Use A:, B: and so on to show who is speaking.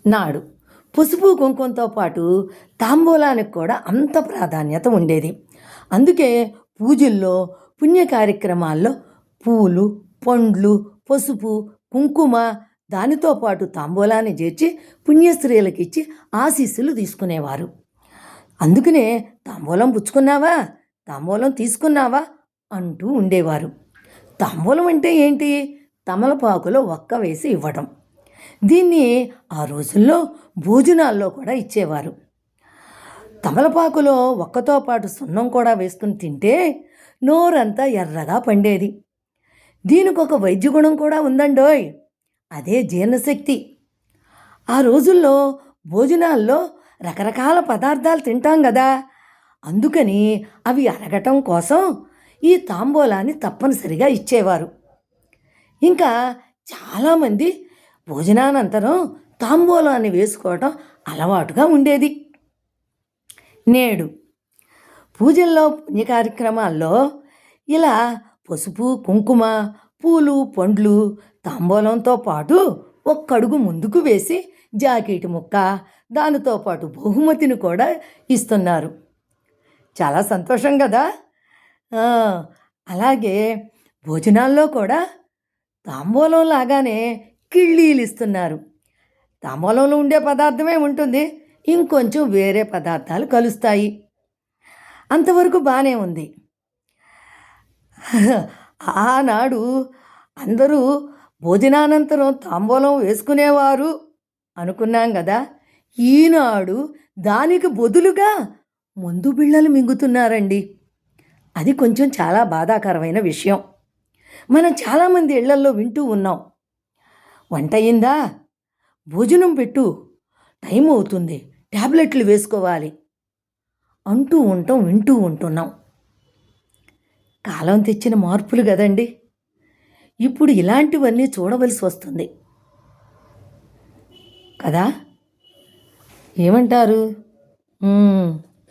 A: నాడు పసుపు కుంకుమతో పాటు తాంబూలానికి కూడా అంత ప్రాధాన్యత ఉండేది. అందుకే పూజల్లో, పుణ్య కార్యక్రమాల్లో పూలు, పండ్లు, పసుపు, కుంకుమ దానితో పాటు తాంబూలాన్ని చేర్చి పుణ్యస్త్రీలకు ఇచ్చి ఆశీస్సులు తీసుకునేవారు. అందుకనే తాంబూలం పుచ్చుకున్నావా, తాంబూలం తీసుకున్నావా అంటూ ఉండేవారు. తాంబూలం అంటే ఏంటి? తమలపాకులో ఒక్క వేసి ఇవ్వడం. దీన్ని ఆ రోజుల్లో భోజనాల్లో కూడా ఇచ్చేవారు. తమలపాకులో ఒక్కతో పాటు సున్నం కూడా వేసుకుని తింటే నోరంతా ఎర్రగా పండేది. దీనికి ఒక వైద్య గుణం కూడా ఉందండోయ్, అదే జీర్ణశక్తి. ఆ రోజుల్లో భోజనాల్లో రకరకాల పదార్థాలు తింటాం కదా, అందుకని అవి అరగటం కోసం ఈ తాంబూలాన్ని తప్పనిసరిగా ఇచ్చేవారు. ఇంకా చాలామంది భోజనానంతరం తాంబూలాన్ని వేసుకోవటం అలవాటుగా ఉండేది. నేడు పూజల్లో, పుణ్య కార్యక్రమాల్లో ఇలా పసుపు, కుంకుమ, పూలు, పండ్లు తాంబూలంతో పాటు ఒక్కడుగు ముందుకు వేసి జాకెట్ ముక్క, దానితో పాటు బహుమతిని కూడా ఇస్తున్నారు. చాలా సంతోషం కదా. అలాగే భోజనాల్లో కూడా తాంబూలం లాగానే కిళ్ళీలు ఇస్తున్నారు. తాంబూలంలో ఉండే పదార్థమే ఉంటుంది, ఇంకొంచెం వేరే పదార్థాలు కలుస్తాయి. అంతవరకు బాగానే ఉంది. ఆనాడు అందరూ భోజనానంతరం తాంబూలం వేసుకునేవారు అనుకున్నాం కదా. ఈనాడు దానికి బదులుగా మందు బిళ్ళలు మింగుతున్నారండి. అది కొంచెం చాలా బాధాకరమైన విషయం. మనం చాలామంది ఇళ్లల్లో వింటూ ఉన్నాం, వంట అయిందా, భోజనం పెట్టు, టైం అవుతుంది, ట్యాబ్లెట్లు వేసుకోవాలి అంటూ వింటూ ఉంటున్నాం. కాలం తెచ్చిన మార్పులు కదండి. ఇప్పుడు ఇలాంటివన్నీ చూడవలసి వస్తుంది కదా. ఏమంటారు?